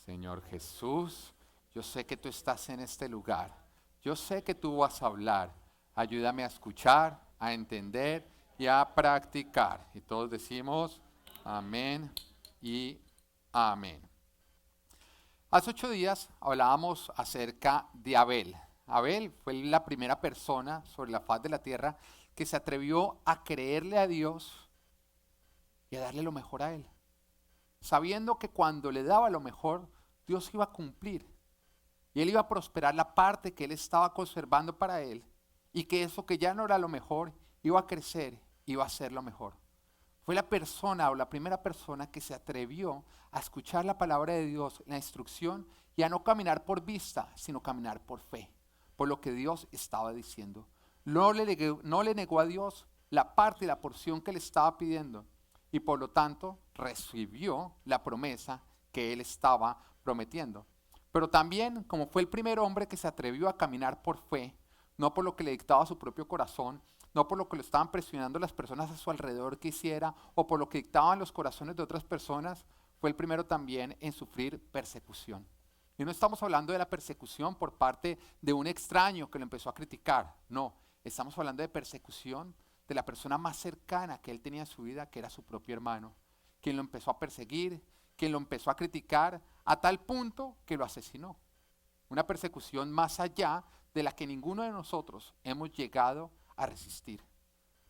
Señor Jesús, yo sé que tú estás en este lugar. Yo sé que tú vas a hablar. Ayúdame a escuchar, a entender y a practicar. Y todos decimos amén y amén. Hace 8 días hablábamos acerca de Abel. Abel fue la primera persona sobre la faz de la tierra que se atrevió a creerle a Dios y a darle lo mejor a él, sabiendo que cuando le daba lo mejor, Dios iba a cumplir y él iba a prosperar la parte que él estaba conservando para él, y que eso que ya no era lo mejor iba a crecer, iba a ser lo mejor. Fue la persona o la primera persona que se atrevió a escuchar la palabra de Dios, la instrucción, y a no caminar por vista, sino caminar por fe, por lo que Dios estaba diciendo. No le negó a Dios la parte y la porción que le estaba pidiendo, y por lo tanto recibió la promesa que él estaba prometiendo. Pero también, como fue el primer hombre que se atrevió a caminar por fe, no por lo que le dictaba su propio corazón, no por lo que lo estaban presionando las personas a su alrededor que hiciera, o por lo que dictaban los corazones de otras personas, fue el primero también en sufrir persecución. Y no estamos hablando de la persecución por parte de un extraño que lo empezó a criticar, no, estamos hablando de persecución de la persona más cercana que él tenía en su vida, que era su propio hermano, quien lo empezó a perseguir, quien lo empezó a criticar, a tal punto que lo asesinó. Una persecución más allá de la que ninguno de nosotros hemos llegado a resistir.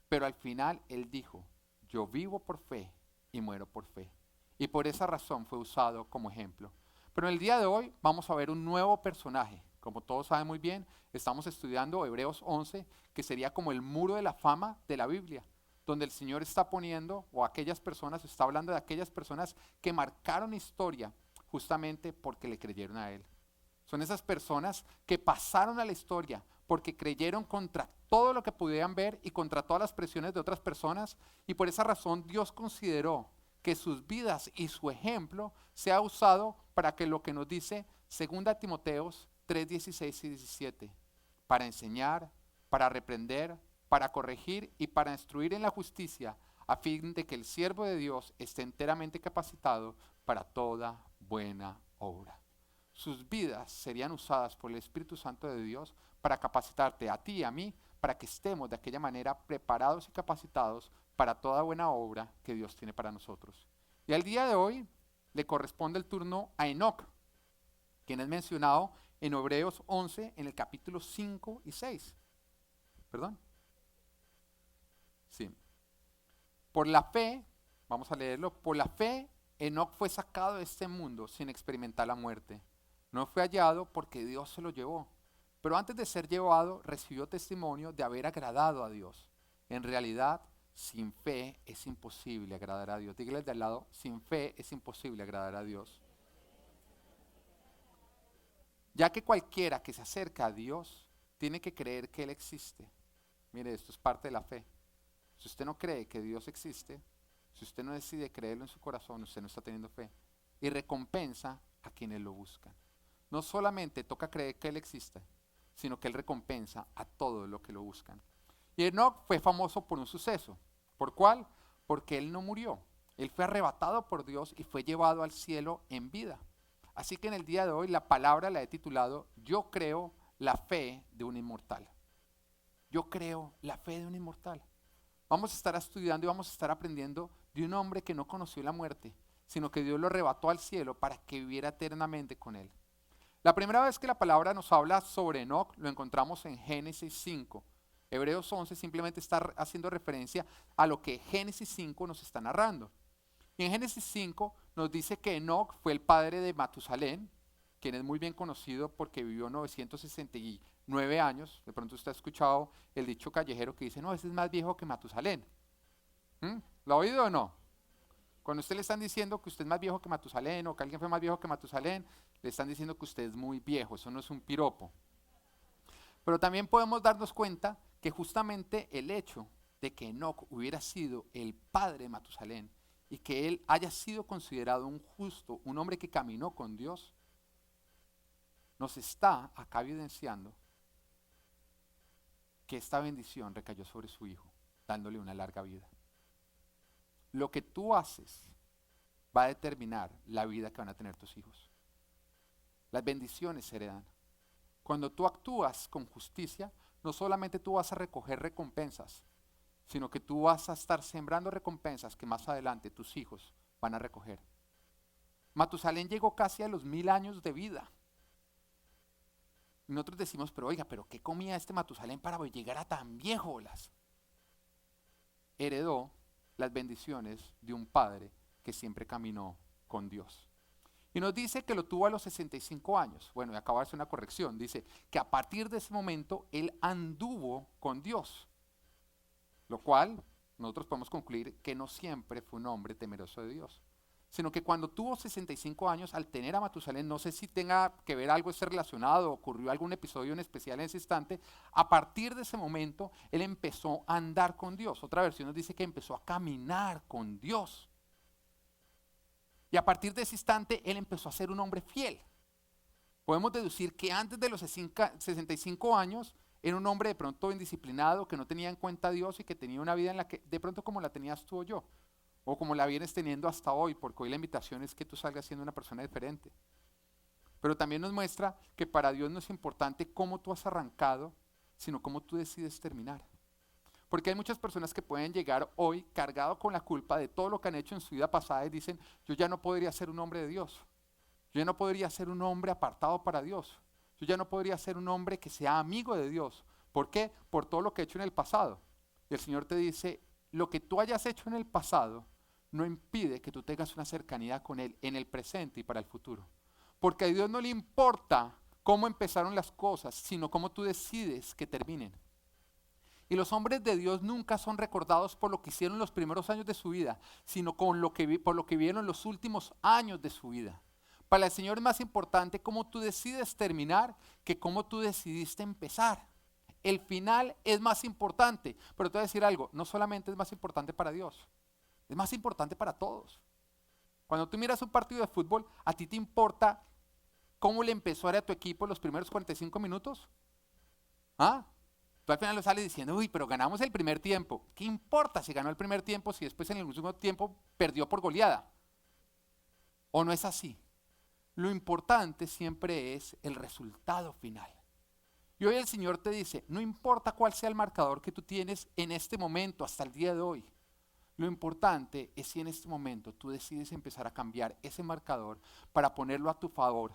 Pero al final él dijo, yo vivo por fe y muero por fe. Y por esa razón fue usado como ejemplo. Pero en el día de hoy vamos a ver un nuevo personaje. Como todos saben muy bien, estamos estudiando Hebreos 11, que sería como el muro de la fama de la Biblia, donde el Señor está poniendo, o aquellas personas, está hablando de aquellas personas que marcaron historia justamente porque le creyeron a Él. Son esas personas que pasaron a la historia porque creyeron contra todo lo que pudieran ver y contra todas las presiones de otras personas, y por esa razón Dios consideró que sus vidas y su ejemplo sea usado para que lo que nos dice 2 Timoteos 3:16 y 17, para enseñar, para reprender, para corregir y para instruir en la justicia, a fin de que el siervo de Dios esté enteramente capacitado para toda buena obra. Sus vidas serían usadas por el Espíritu Santo de Dios para capacitarte a ti y a mí, para que estemos de aquella manera preparados y capacitados para toda buena obra que Dios tiene para nosotros. Y al día de hoy le corresponde el turno a Enoc, quien es mencionado en Hebreos 11 en el capítulo 5 y 6. ¿Perdón? Sí. Por la fe, vamos a leerlo, por la fe Enoc fue sacado de este mundo sin experimentar la muerte. No fue hallado porque Dios se lo llevó, pero antes de ser llevado recibió testimonio de haber agradado a Dios. En realidad, sin fe es imposible agradar a Dios. Dígale de al lado, sin fe es imposible agradar a Dios. Ya que cualquiera que se acerca a Dios tiene que creer que Él existe. Mire, esto es parte de la fe. Si usted no cree que Dios existe, si usted no decide creerlo en su corazón, usted no está teniendo fe. Y recompensa a quienes lo buscan. No solamente toca creer que Él existe, sino que Él recompensa a todos los que lo buscan. Y Enoch fue famoso por un suceso. ¿Por cuál? Porque él no murió. Él fue arrebatado por Dios y fue llevado al cielo en vida. Así que en el día de hoy la palabra la he titulado Yo creo la fe de un inmortal. Yo creo la fe de un inmortal. Vamos a estar estudiando y vamos a estar aprendiendo de un hombre que no conoció la muerte, sino que Dios lo arrebató al cielo para que viviera eternamente con él. La primera vez que la palabra nos habla sobre Enoc lo encontramos en Génesis 5. Hebreos 11 simplemente está haciendo referencia a lo que Génesis 5 nos está narrando. Y en Génesis 5 nos dice que Enoc fue el padre de Matusalén, quien es muy bien conocido porque vivió 969 años. De pronto usted ha escuchado el dicho callejero que dice, no, ese es más viejo que Matusalén. ¿Mm? ¿Lo ha oído o no? Cuando usted le están diciendo que usted es más viejo que Matusalén o que alguien fue más viejo que Matusalén, le están diciendo que usted es muy viejo, eso no es un piropo. Pero también podemos darnos cuenta que justamente el hecho de que Enoc hubiera sido el padre de Matusalén y que él haya sido considerado un justo, un hombre que caminó con Dios, nos está acá evidenciando que esta bendición recayó sobre su hijo, dándole una larga vida. Lo que tú haces va a determinar la vida que van a tener tus hijos. las bendiciones se heredan. Cuando tú actúas con justicia, no solamente tú vas a recoger recompensas, sino que tú vas a estar sembrando recompensas que más adelante tus hijos van a recoger. Matusalén llegó casi a los 1000 años de vida. Y nosotros decimos, pero oiga, ¿pero qué comía este Matusalén para llegar a tan viejo? Heredó las bendiciones de un padre que siempre caminó con Dios. Y nos dice que lo tuvo a los 65 años. Bueno, y acaba de hacer una corrección. Dice que a partir de ese momento él anduvo con Dios. Lo cual nosotros podemos concluir que no siempre fue un hombre temeroso de Dios. Sino que cuando tuvo 65 años, al tener a Matusalén, no sé si tenga que ver algo esté relacionado, ocurrió algún episodio en especial en ese instante, a partir de ese momento, él empezó a andar con Dios. Otra versión nos dice que empezó a caminar con Dios. Y a partir de ese instante, él empezó a ser un hombre fiel. Podemos deducir que antes de los 65 años, era un hombre de pronto indisciplinado, que no tenía en cuenta a Dios y que tenía una vida en la que, de pronto como la tenías tú o yo, o como la vienes teniendo hasta hoy, porque hoy la invitación es que tú salgas siendo una persona diferente. Pero también nos muestra que para Dios no es importante cómo tú has arrancado, sino cómo tú decides terminar. Porque hay muchas personas que pueden llegar hoy cargado con la culpa de todo lo que han hecho en su vida pasada y dicen, yo ya no podría ser un hombre de Dios. Yo ya no podría ser un hombre apartado para Dios. Yo ya no podría ser un hombre que sea amigo de Dios. ¿Por qué? Por todo lo que he hecho en el pasado. Y el Señor te dice, lo que tú hayas hecho en el pasado no impide que tú tengas una cercanía con Él en el presente y para el futuro. Porque a Dios no le importa cómo empezaron las cosas, sino cómo tú decides que terminen. Y los hombres de Dios nunca son recordados por lo que hicieron los primeros años de su vida, sino por lo que vieron los últimos años de su vida. Para el Señor es más importante cómo tú decides terminar que cómo tú decidiste empezar. El final es más importante, pero te voy a decir algo, no solamente es más importante para Dios, es más importante para todos. Cuando tú miras un partido de fútbol, ¿a ti te importa cómo le empezó a tu equipo los primeros 45 minutos? ¿Ah? Tú al final lo sales diciendo, uy, pero ganamos el primer tiempo. ¿Qué importa si ganó el primer tiempo si después en el último tiempo perdió por goleada? ¿O no es así? Lo importante siempre es el resultado final. Y hoy el Señor te dice, no importa cuál sea el marcador que tú tienes en este momento, hasta el día de hoy. Lo importante es si en este momento tú decides empezar a cambiar ese marcador para ponerlo a tu favor.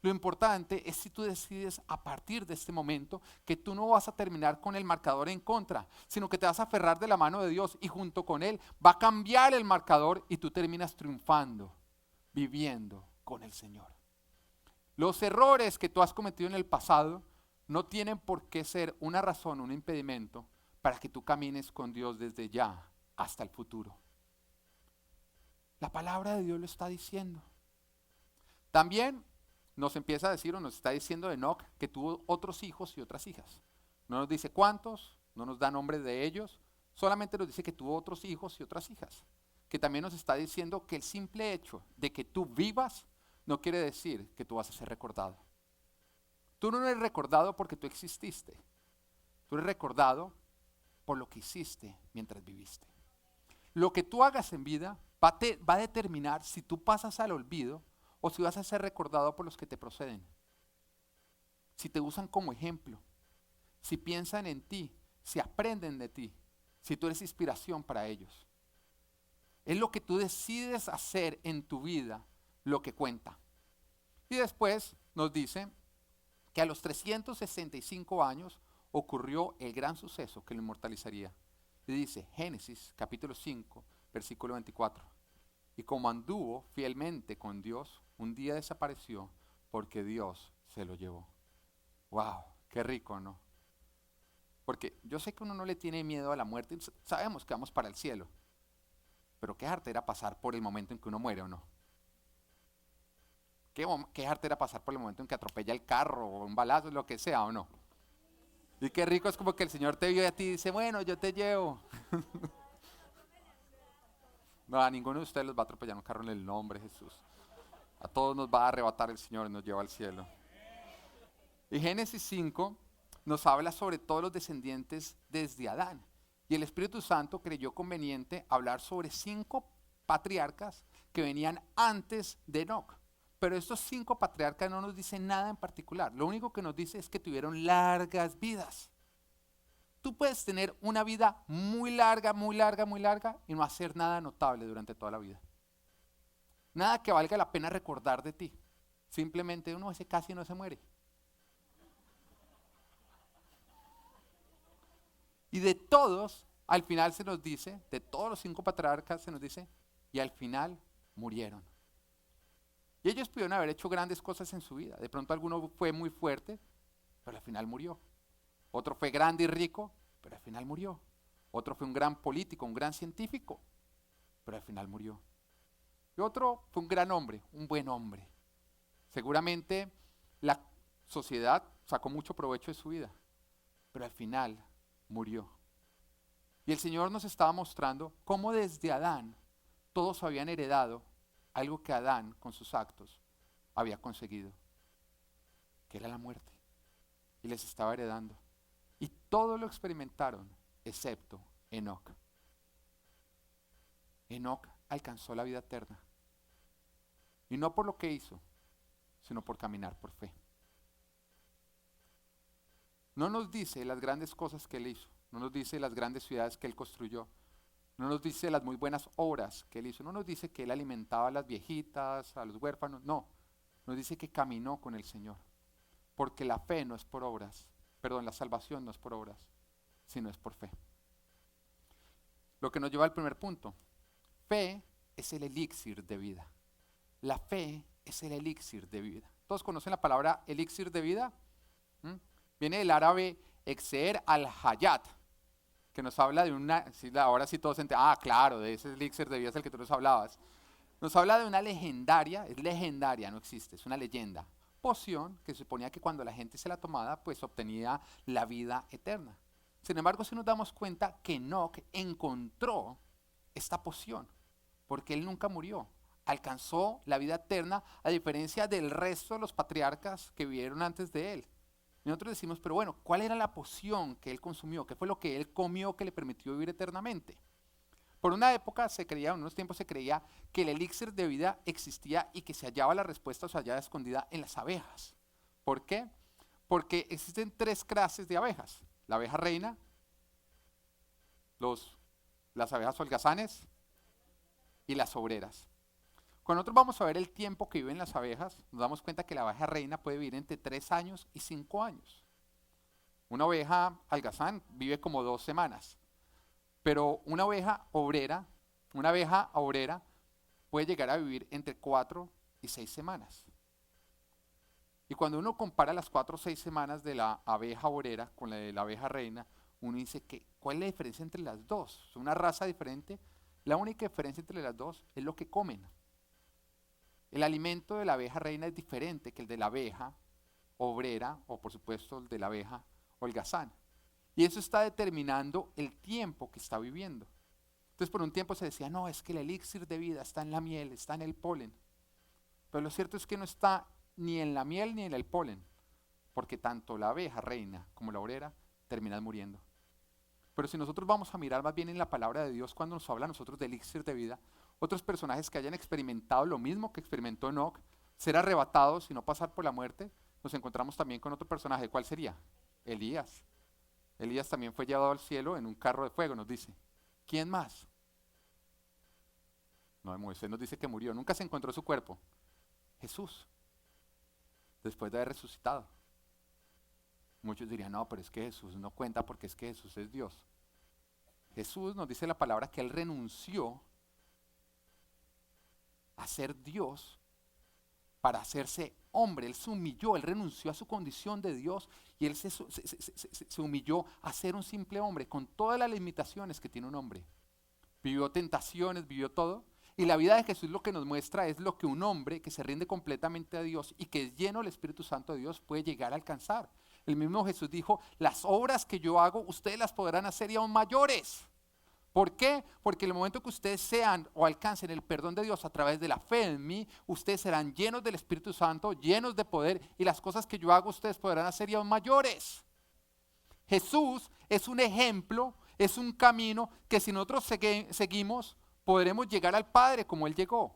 Lo importante es si tú decides a partir de este momento que tú no vas a terminar con el marcador en contra, sino que te vas a aferrar de la mano de Dios y junto con Él va a cambiar el marcador y tú terminas triunfando, viviendo con el Señor. Los errores que tú has cometido en el pasado no tienen por qué ser una razón, un impedimento para que tú camines con Dios desde ya hasta el futuro. La palabra de Dios lo está diciendo. También nos empieza a decir o nos está diciendo Enoc que tuvo otros hijos y otras hijas. No nos dice cuántos, no nos da nombres de ellos, solamente nos dice que tuvo otros hijos y otras hijas. Que también nos está diciendo que el simple hecho de que tú vivas no quiere decir que tú vas a ser recordado. Tú no eres recordado porque tú exististe. Tú eres recordado por lo que hiciste mientras viviste. Lo que tú hagas en vida va a determinar si tú pasas al olvido o si vas a ser recordado por los que te proceden. Si te usan como ejemplo, si piensan en ti, si aprenden de ti, si tú eres inspiración para ellos. Es lo que tú decides hacer en tu vida lo que cuenta. Y después nos dice que a los 365 años ocurrió el gran suceso que lo inmortalizaría. Y dice Génesis capítulo 5, versículo 24. Y como anduvo fielmente con Dios, un día desapareció porque Dios se lo llevó. ¡Wow! ¡Qué rico!, ¿no? Porque yo sé que uno no le tiene miedo a la muerte, sabemos que vamos para el cielo, pero qué arte era pasar por el momento en que uno muere o no. Qué arte era pasar por el momento en que atropella el carro o un balazo, lo que sea o no. Y qué rico es como que el Señor te vio y a ti dice, bueno, yo te llevo. No, a ninguno de ustedes los va a atropellar un carro en el nombre de Jesús. A todos nos va a arrebatar el Señor y nos lleva al cielo. Y Génesis 5 nos habla sobre todos los descendientes desde Adán. Y el Espíritu Santo creyó conveniente hablar sobre 5 patriarcas que venían antes de Enoc. Pero estos 5 patriarcas no nos dicen nada en particular. Lo único que nos dice es que tuvieron largas vidas. Tú puedes tener una vida muy larga, muy larga, muy larga y no hacer nada notable durante toda la vida. Nada que valga la pena recordar de ti. Simplemente uno ese casi no se muere. Y de todos, al final se nos dice, de todos los 5 patriarcas se nos dice, y al final murieron. Y ellos pudieron haber hecho grandes cosas en su vida. De pronto alguno fue muy fuerte, pero al final murió. Otro fue grande y rico, pero al final murió. Otro fue un gran político, un gran científico, pero al final murió. Y otro fue un gran hombre, un buen hombre. Seguramente la sociedad sacó mucho provecho de su vida, pero al final murió. Y el Señor nos estaba mostrando cómo desde Adán todos habían heredado algo que Adán con sus actos había conseguido, que era la muerte. Y les estaba heredando. Y todo lo experimentaron, excepto Enoc. Enoc alcanzó la vida eterna. Y no por lo que hizo, sino por caminar por fe. No nos dice las grandes cosas que él hizo, no nos dice las grandes ciudades que él construyó, no nos dice las muy buenas obras que él hizo, no nos dice que él alimentaba a las viejitas, a los huérfanos, no, nos dice que caminó con el Señor. Porque la fe no es por obras, la salvación no es por obras, sino es por fe. Lo que nos lleva al primer punto. Fe es el elixir de vida. La fe es el elixir de vida. ¿Todos conocen la palabra elixir de vida? Viene del árabe exer al-hayat, que nos habla de una, ahora sí todos entienden, claro, de ese elixir de vida es el que tú nos hablabas. Nos habla de una legendaria, es legendaria, no existe, es una leyenda. Poción que se suponía que cuando la gente se la tomaba, pues obtenía la vida eterna. Sin embargo, si nos damos cuenta que Enoc encontró esta poción, porque él nunca murió, alcanzó la vida eterna, a diferencia del resto de los patriarcas que vivieron antes de él. Y nosotros decimos, pero bueno, ¿cuál era la poción que él consumió? ¿Qué fue lo que él comió que le permitió vivir eternamente? Por una época se creía, en unos tiempos se creía que el elixir de vida existía y que se hallaba la respuesta o se hallaba escondida en las abejas. ¿Por qué? Porque existen 3 clases de abejas. La abeja reina, las abejas holgazanes y las obreras. Cuando nosotros vamos a ver el tiempo que viven las abejas, nos damos cuenta que la abeja reina puede vivir entre 3 años y 5 años. Una oveja holgazán vive como 2 semanas. Pero una abeja obrera puede llegar a vivir entre 4 y 6 semanas. Y cuando uno compara las 4 o 6 semanas de la abeja obrera con la de la abeja reina, uno dice que ¿cuál es la diferencia entre las dos? Es una raza diferente. La única diferencia entre las dos es lo que comen. El alimento de la abeja reina es diferente que el de la abeja obrera o por supuesto el de la abeja holgazán. Y eso está determinando el tiempo que está viviendo. Entonces por un tiempo se decía, no, es que el elixir de vida está en la miel, está en el polen. Pero lo cierto es que no está ni en la miel ni en el polen, porque tanto la abeja reina como la obrera terminan muriendo. Pero si nosotros vamos a mirar más bien en la palabra de Dios, cuando nos habla a nosotros de elixir de vida, otros personajes que hayan experimentado lo mismo que experimentó Enoc, ser arrebatados y no pasar por la muerte, nos encontramos también con otro personaje. ¿Cuál sería? Elías. Elías también fue llevado al cielo en un carro de fuego, nos dice. ¿Quién más? No, Moisés nos dice que murió, nunca se encontró su cuerpo. Jesús, después de haber resucitado. Muchos dirían, no, pero es que Jesús no cuenta porque es que Jesús es Dios. Jesús nos dice la palabra que Él renunció a ser Dios para hacerse hombre. Él se humilló, Él renunció a su condición de Dios y Él se humilló a ser un simple hombre con todas las limitaciones que tiene un hombre. Vivió tentaciones, vivió todo. Y la vida de Jesús lo que nos muestra es lo que un hombre que se rinde completamente a Dios y que es lleno del Espíritu Santo de Dios puede llegar a alcanzar. El mismo Jesús dijo, las obras que yo hago, ustedes las podrán hacer y aún mayores. ¿Por qué? Porque en el momento que ustedes sean o alcancen el perdón de Dios a través de la fe en mí, ustedes serán llenos del Espíritu Santo, llenos de poder y las cosas que yo hago ustedes podrán hacer y aún mayores. Jesús es un ejemplo, es un camino que si nosotros seguimos, podremos llegar al Padre como Él llegó.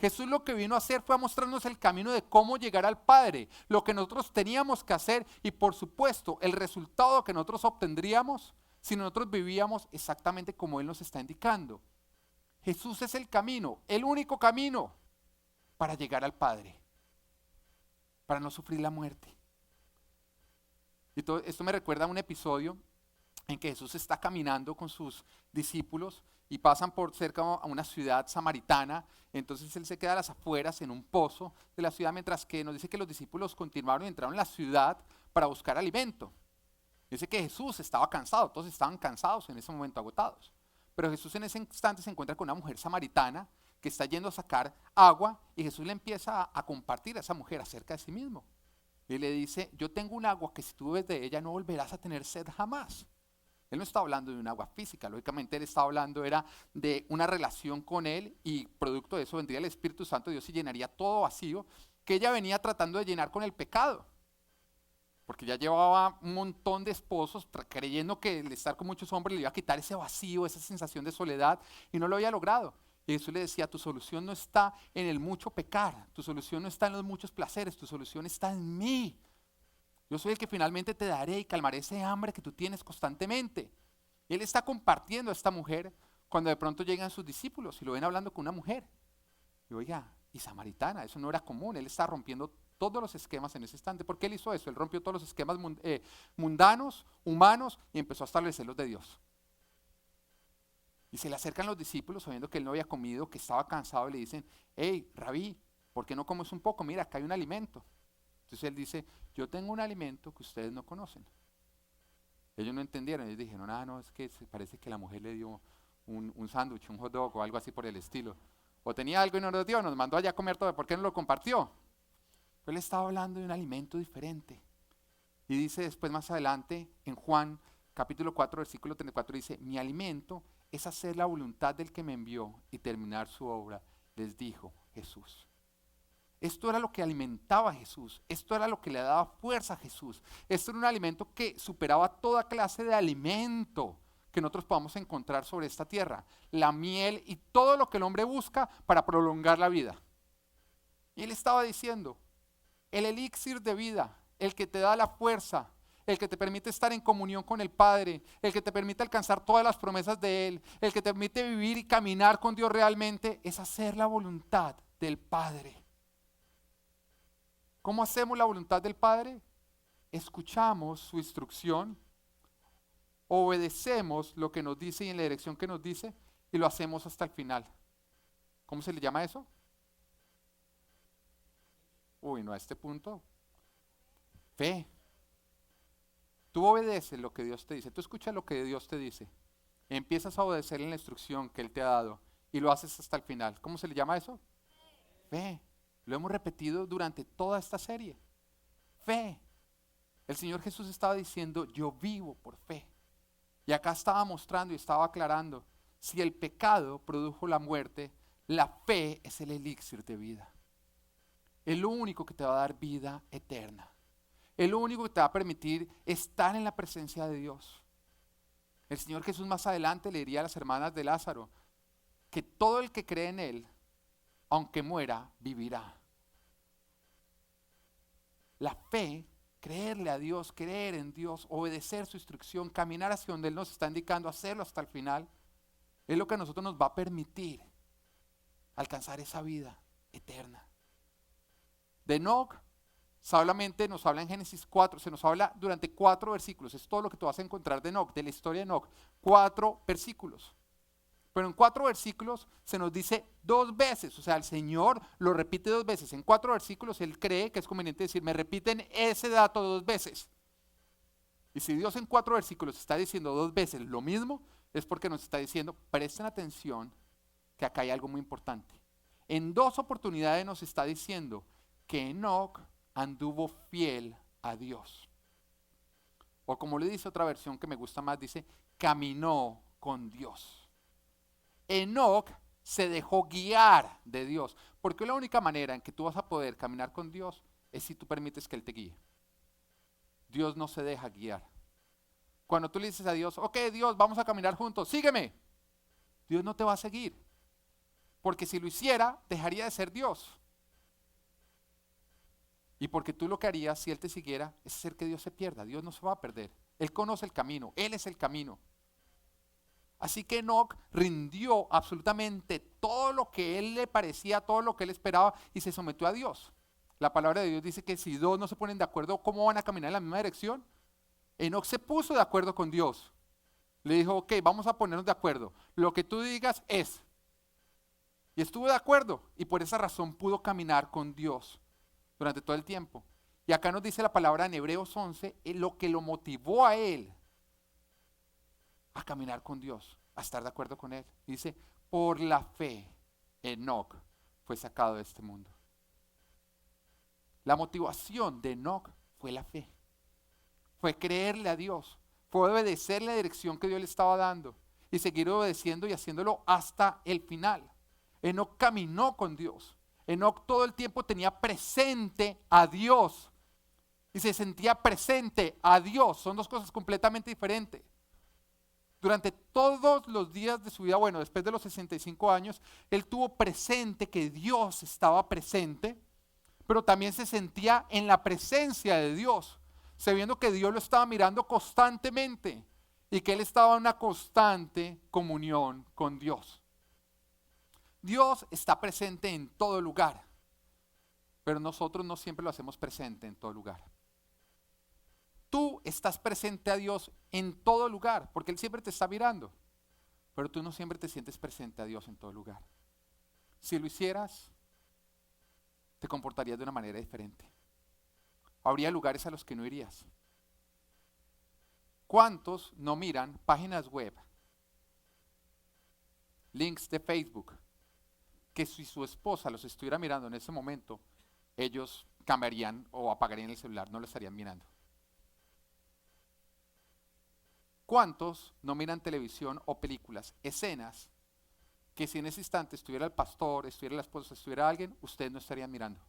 Jesús lo que vino a hacer fue a mostrarnos el camino de cómo llegar al Padre, lo que nosotros teníamos que hacer y por supuesto el resultado que nosotros obtendríamos si nosotros vivíamos exactamente como Él nos está indicando. Jesús es el camino, el único camino para llegar al Padre, para no sufrir la muerte. Y todo esto me recuerda a un episodio en que Jesús está caminando con sus discípulos y pasan por cerca a una ciudad samaritana. Entonces Él se queda a las afueras en un pozo de la ciudad, mientras que nos dice que los discípulos continuaron y entraron en la ciudad para buscar alimento. Dice que Jesús estaba cansado, todos estaban cansados en ese momento, agotados. Pero Jesús en ese instante se encuentra con una mujer samaritana que está yendo a sacar agua y Jesús le empieza a compartir a esa mujer acerca de sí mismo. Y le dice, yo tengo un agua que si tú bebes de ella no volverás a tener sed jamás. Él no está hablando de un agua física, lógicamente Él estaba hablando era de una relación con Él y producto de eso vendría el Espíritu Santo de Dios y llenaría todo vacío que ella venía tratando de llenar con el pecado. Porque ya llevaba un montón de esposos creyendo que el estar con muchos hombres le iba a quitar ese vacío, esa sensación de soledad y no lo había logrado. Y Jesús le decía, tu solución no está en el mucho pecar, tu solución no está en los muchos placeres, tu solución está en mí. Yo soy el que finalmente te daré y calmaré ese hambre que tú tienes constantemente. Y Él está compartiendo a esta mujer cuando de pronto llegan sus discípulos y lo ven hablando con una mujer. Y oiga, y samaritana, eso no era común, Él está rompiendo todos los esquemas en ese instante. ¿Por qué Él hizo eso? Él rompió todos los esquemas mundanos, humanos y empezó a establecer los de Dios. Y se le acercan los discípulos sabiendo que Él no había comido, que estaba cansado y le dicen, hey, Rabí, ¿por qué no comes un poco? Mira, acá hay un alimento. Entonces Él dice, yo tengo un alimento que ustedes no conocen. Ellos no entendieron, ellos dijeron, no, es que parece que la mujer le dio un sándwich, un hot dog o algo así por el estilo. O tenía algo y no nos dio, nos mandó allá a comer todo, ¿por qué no lo compartió? Pero Él estaba hablando de un alimento diferente. Y dice después más adelante, en Juan capítulo 4, versículo 34, dice, mi alimento es hacer la voluntad del que me envió y terminar su obra, les dijo Jesús. Esto era lo que alimentaba a Jesús, esto era lo que le daba fuerza a Jesús. Esto era un alimento que superaba toda clase de alimento que nosotros podamos encontrar sobre esta tierra. La miel y todo lo que el hombre busca para prolongar la vida. Y Él estaba diciendo, el elixir de vida, el que te da la fuerza, el que te permite estar en comunión con el Padre, el que te permite alcanzar todas las promesas de Él, el que te permite vivir y caminar con Dios realmente, es hacer la voluntad del Padre. ¿Cómo hacemos la voluntad del Padre? Escuchamos su instrucción, obedecemos lo que nos dice y en la dirección que nos dice y lo hacemos hasta el final. ¿Cómo se le llama eso? Uy, no, a este punto. Fe. Tú obedeces lo que Dios te dice, tú escuchas lo que Dios te dice, empiezas a obedecer en la instrucción que Él te ha dado y lo haces hasta el final. ¿Cómo se le llama eso? Fe. Lo hemos repetido durante toda esta serie. Fe. El Señor Jesús estaba diciendo, yo vivo por fe. Y acá estaba mostrando y estaba aclarando, si el pecado produjo la muerte, la fe es el elixir de vida. Es lo único que te va a dar vida eterna. Es lo único que te va a permitir estar en la presencia de Dios. El Señor Jesús más adelante le diría a las hermanas de Lázaro que todo el que cree en Él, aunque muera, vivirá. La fe, creerle a Dios, creer en Dios, obedecer su instrucción, caminar hacia donde Él nos está indicando, hacerlo hasta el final, es lo que a nosotros nos va a permitir alcanzar esa vida eterna. De Enoc, solamente nos habla en Génesis 4, se nos habla durante 4 versículos, es todo lo que tú vas a encontrar de Enoc, de la historia de Enoc, 4 versículos. Pero en 4 versículos se nos dice 2 veces, o sea, el Señor lo repite 2 veces. En 4 versículos Él cree que es conveniente decir, me repiten ese dato 2 veces. Y si Dios en 4 versículos está diciendo 2 veces lo mismo, es porque nos está diciendo, presten atención, que acá hay algo muy importante. En 2 oportunidades nos está diciendo que Enoc anduvo fiel a Dios. O como le dice otra versión que me gusta más, dice, caminó con Dios. Enoc se dejó guiar de Dios, porque la única manera en que tú vas a poder caminar con Dios es si tú permites que Él te guíe. Dios no se deja guiar. Cuando tú le dices a Dios, ok Dios, vamos a caminar juntos, sígueme, Dios no te va a seguir. porque si lo hiciera, dejaría de ser Dios. Y porque tú lo que harías si Él te siguiera es hacer que Dios se pierda. Dios no se va a perder. Él conoce el camino, Él es el camino. Así que Enoc rindió absolutamente todo lo que él le parecía, todo lo que él esperaba y se sometió a Dios. La palabra de Dios dice que si dos no se ponen de acuerdo, ¿cómo van a caminar en la misma dirección? Enoc se puso de acuerdo con Dios. Le dijo, ok, vamos a ponernos de acuerdo. Lo que tú digas es. Y estuvo de acuerdo y por esa razón pudo caminar con Dios durante todo el tiempo. Y acá nos dice la palabra en Hebreos 11, lo que lo motivó a él a caminar con Dios, a estar de acuerdo con Él. Dice, por la fe, Enoc fue sacado de este mundo. La motivación de Enoc fue la fe. Fue creerle a Dios. Fue obedecer la dirección que Dios le estaba dando. Y seguir obedeciendo y haciéndolo hasta el final. Enoc caminó con Dios. Enoc todo el tiempo tenía presente a Dios. Y se sentía presente a Dios. Son dos cosas completamente diferentes. Durante todos los días de su vida, bueno, después de los 65 años, él tuvo presente que Dios estaba presente, pero también se sentía en la presencia de Dios, sabiendo que Dios lo estaba mirando constantemente y que él estaba en una constante comunión con Dios. Dios está presente en todo lugar, pero nosotros no siempre lo hacemos presente en todo lugar. Tú estás presente a Dios en todo lugar, porque Él siempre te está mirando, pero tú no siempre te sientes presente a Dios en todo lugar. Si lo hicieras, te comportarías de una manera diferente. Habría lugares a los que no irías. ¿Cuántos no miran páginas web, links de Facebook, que si su esposa los estuviera mirando en ese momento, ellos cambiarían o apagarían el celular, no lo estarían mirando? ¿Cuántos no miran televisión o películas, escenas, que si en ese instante estuviera el pastor, estuviera la esposa, estuviera alguien, ustedes no estarían mirando?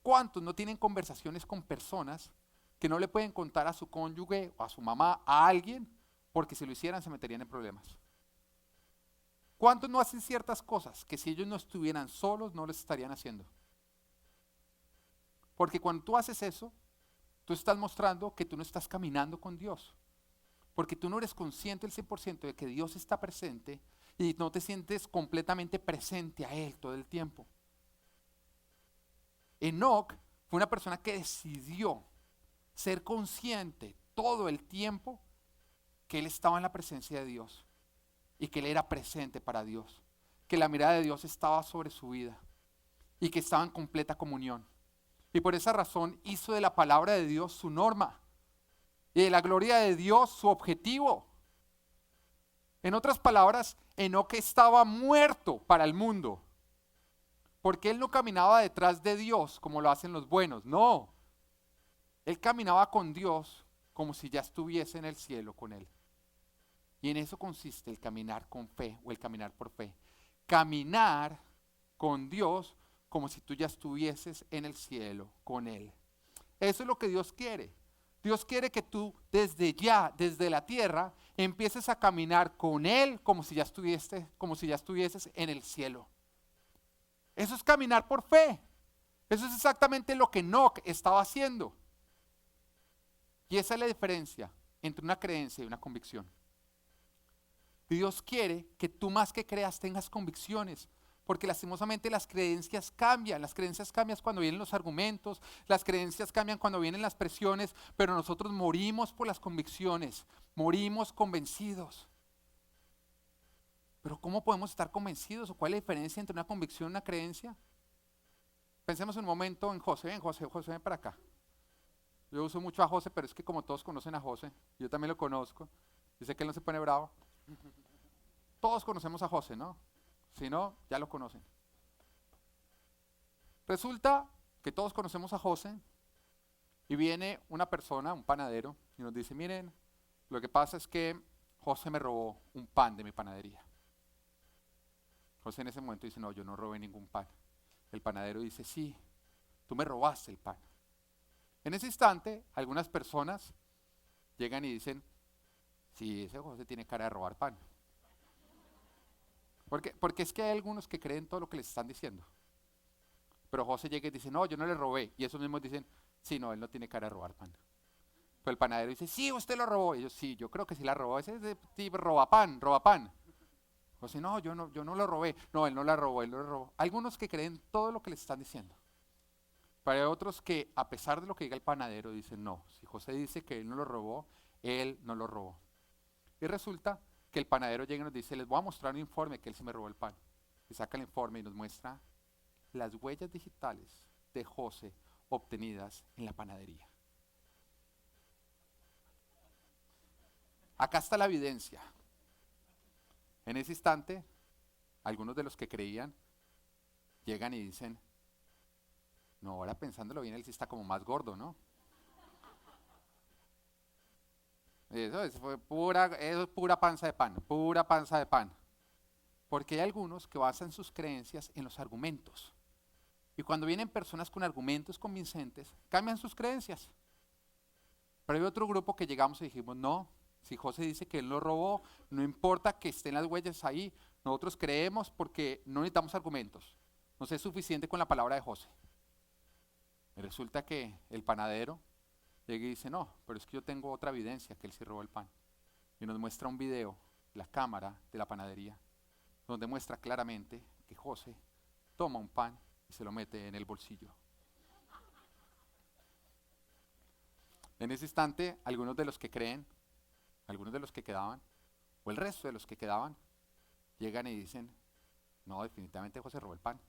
¿Cuántos no tienen conversaciones con personas que no le pueden contar a su cónyuge o a su mamá, a alguien, porque si lo hicieran se meterían en problemas? ¿Cuántos no hacen ciertas cosas que si ellos no estuvieran solos no les estarían haciendo? Porque cuando tú haces eso, tú estás mostrando que tú no estás caminando con Dios. Porque tú no eres consciente al 100% de que Dios está presente y no te sientes completamente presente a Él todo el tiempo. Enoc fue una persona que decidió ser consciente todo el tiempo que él estaba en la presencia de Dios y que él era presente para Dios, que la mirada de Dios estaba sobre su vida y que estaba en completa comunión. Y por esa razón hizo de la palabra de Dios su norma y de la gloria de Dios su objetivo. En otras palabras, Enoc estaba muerto para el mundo, porque él no caminaba detrás de Dios como lo hacen los buenos, no. Él caminaba con Dios como si ya estuviese en el cielo con Él. Y en eso consiste el caminar con fe o el caminar por fe. Caminar con Dios como si tú ya estuvieses en el cielo con Él. Eso es lo que Dios quiere. Dios quiere que tú desde ya, desde la tierra, empieces a caminar con Él como si ya estuvieses en el cielo. Eso es caminar por fe. Eso es exactamente lo que Enoc estaba haciendo. Y esa es la diferencia entre una creencia y una convicción. Dios quiere que tú más que creas tengas convicciones, porque lastimosamente las creencias cambian cuando vienen los argumentos, las creencias cambian cuando vienen las presiones, pero nosotros morimos por las convicciones, morimos convencidos. Pero ¿cómo podemos estar convencidos o cuál es la diferencia entre una convicción y una creencia? Pensemos un momento en José, ven para acá. Yo uso mucho a José, pero es que como todos conocen a José, yo también lo conozco, yo sé que él no se pone bravo. Todos conocemos a José, ¿no? Si no, ya lo conocen. Resulta que todos conocemos a José y viene una persona, un panadero, y nos dice, miren, lo que pasa es que José me robó un pan de mi panadería. José en ese momento dice, no, yo no robé ningún pan. El panadero dice, sí, tú me robaste el pan. En ese instante, algunas personas llegan y dicen, sí, ese José tiene cara de robar pan. Porque es que hay algunos que creen todo lo que les están diciendo. Pero José llega y dice, no, yo no le robé. Y esos mismos dicen, sí, no, él no tiene cara de robar pan. Pero el panadero dice, sí, usted lo robó. Y ellos, sí, yo creo que sí la robó. Ese es de tipo roba pan, roba pan. José, no, yo no lo robé. No, él no la robó, él lo robó. Algunos que creen todo lo que les están diciendo. Pero hay otros que, a pesar de lo que diga el panadero, dicen, no, si José dice que él no lo robó, él no lo robó. Y resulta que el panadero llega y nos dice, les voy a mostrar un informe que él se me robó el pan. Y saca el informe y nos muestra las huellas digitales de José obtenidas en la panadería. Acá está la evidencia. En ese instante, algunos de los que creían llegan y dicen, no, ahora pensándolo bien, él sí está como más gordo, ¿no? Eso es pura panza de pan, pura panza de pan. Porque hay algunos que basan sus creencias en los argumentos. Y cuando vienen personas con argumentos convincentes, cambian sus creencias. Pero hay otro grupo que llegamos y dijimos, no, si José dice que él lo robó, no importa que estén las huellas ahí, nosotros creemos porque no necesitamos argumentos. Nos es suficiente con la palabra de José. Y resulta que el panadero llega y dice, no, pero es que yo tengo otra evidencia que él sí robó el pan. Y nos muestra un video, la cámara de la panadería, donde muestra claramente que José toma un pan y se lo mete en el bolsillo. En ese instante, algunos de los que creen, algunos de los que quedaban, o el resto de los que quedaban, llegan y dicen, no, definitivamente José robó el pan.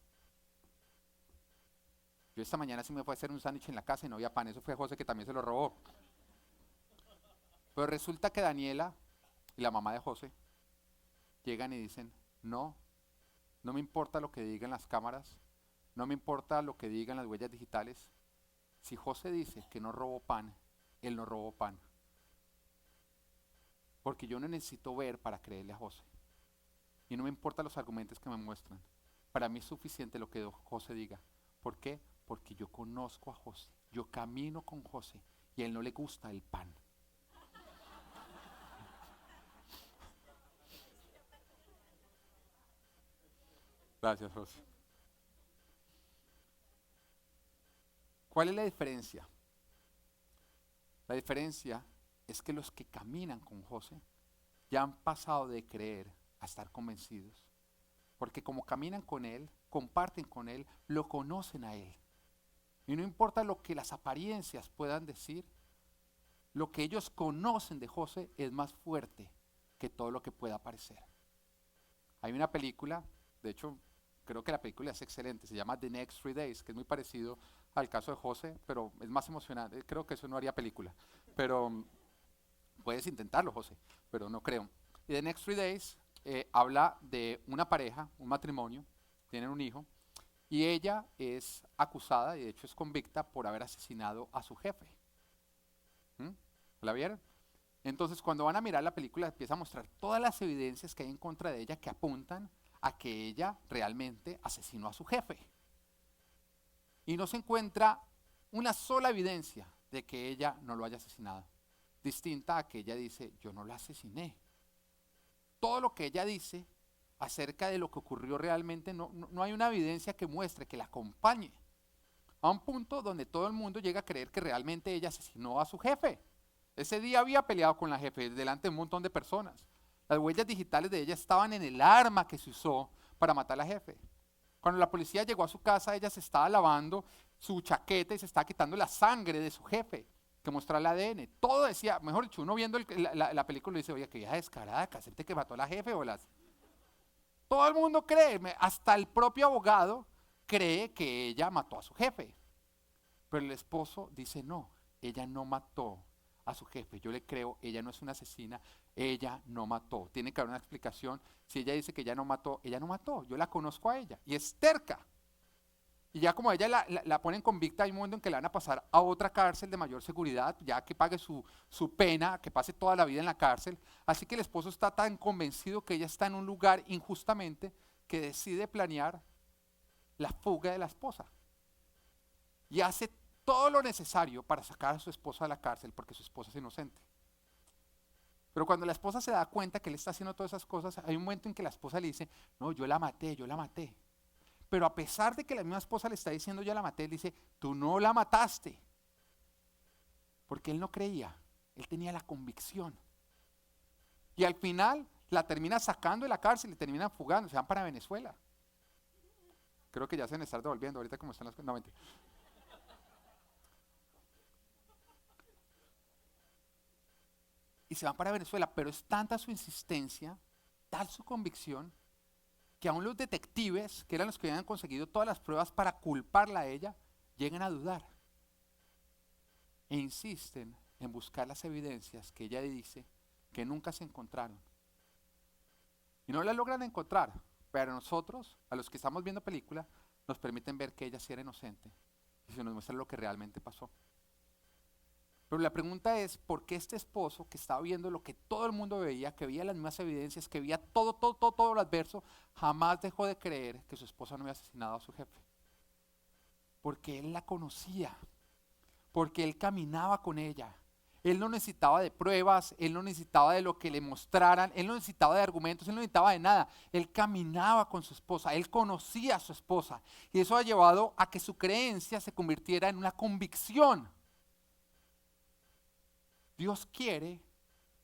Yo esta mañana sí me fui a hacer un sándwich en la casa y no había pan, eso fue José que también se lo robó. Pero resulta que Daniela y la mamá de José llegan y dicen, no, no me importa lo que digan las cámaras, no me importa lo que digan las huellas digitales. Si José dice que no robó pan, él no robó pan. Porque yo no necesito ver para creerle a José. Y no me importan los argumentos que me muestran. Para mí es suficiente lo que José diga. ¿Por qué? Porque yo conozco a José. Yo camino con José y a él no le gusta el pan. Gracias, José. ¿Cuál es la diferencia? La diferencia es que los que caminan con José ya han pasado de creer a estar convencidos. Porque como caminan con Él, comparten con Él, lo conocen a Él. Y no importa lo que las apariencias puedan decir, lo que ellos conocen de José es más fuerte que todo lo que pueda parecer. Hay una película, de hecho, creo que la película es excelente, se llama The Next 3 Days, que es muy parecido al caso de José, pero es más emocionante. Creo que eso no haría película, pero puedes intentarlo, José, pero no creo. Y The Next 3 Days habla de una pareja, un matrimonio, tienen un hijo, y ella es acusada, y de hecho es convicta por haber asesinado a su jefe. ¿Mm? ¿La vieron? Entonces, cuando van a mirar la película, empieza a mostrar todas las evidencias que hay en contra de ella que apuntan a que ella realmente asesinó a su jefe. Y no se encuentra una sola evidencia de que ella no lo haya asesinado, distinta a que ella dice, yo no la asesiné. Todo lo que ella dice acerca de lo que ocurrió realmente, no hay una evidencia que muestre, que la acompañe, a un punto donde todo el mundo llega a creer que realmente ella asesinó a su jefe. Ese día había peleado con la jefe delante de un montón de personas. Las huellas digitales de ella estaban en el arma que se usó para matar a la jefe. Cuando la policía llegó a su casa, ella se estaba lavando su chaqueta y se estaba quitando la sangre de su jefe, que mostraba el ADN. Todo decía, mejor dicho, uno viendo la película dice, oye, qué vieja descarada, casete que mató a la jefe o las... Todo el mundo cree, hasta el propio abogado cree que ella mató a su jefe. Pero el esposo dice, no, ella no mató a su jefe. Yo le creo, ella no es una asesina, ella no mató. Tiene que haber una explicación. Si ella dice que ella no mató, yo la conozco a ella y es terca. Y ya como ella la ponen convicta, hay un momento en que la van a pasar a otra cárcel de mayor seguridad, ya que pague su pena, que pase toda la vida en la cárcel. Así que el esposo está tan convencido que ella está en un lugar injustamente que decide planear la fuga de la esposa. Y hace todo lo necesario para sacar a su esposa de la cárcel porque su esposa es inocente. Pero cuando la esposa se da cuenta que él está haciendo todas esas cosas, hay un momento en que la esposa le dice, no, yo la maté, yo la maté. Pero a pesar de que la misma esposa le está diciendo, yo la maté, él dice, tú no la mataste. Porque él no creía, él tenía la convicción. Y al final la termina sacando de la cárcel y terminan fugando, se van para Venezuela. Creo que ya se van a estar devolviendo ahorita como están las cosas. No, mentira. Y se van para Venezuela, pero es tanta su insistencia, tal su convicción, que aún los detectives, que eran los que habían conseguido todas las pruebas para culparla a ella, llegan a dudar. E insisten en buscar las evidencias que ella dice que nunca se encontraron. Y no las logran encontrar, pero a nosotros, a los que estamos viendo película, nos permiten ver que ella sí era inocente y se nos muestra lo que realmente pasó. Pero la pregunta es, ¿por qué este esposo que estaba viendo lo que todo el mundo veía, que veía las mismas evidencias, que veía todo lo adverso, jamás dejó de creer que su esposa no había asesinado a su jefe? Porque él la conocía, porque él caminaba con ella. Él no necesitaba de pruebas, él no necesitaba de lo que le mostraran, él no necesitaba de argumentos, él no necesitaba de nada. Él caminaba con su esposa, él conocía a su esposa. Y eso ha llevado a que su creencia se convirtiera en una convicción. Dios quiere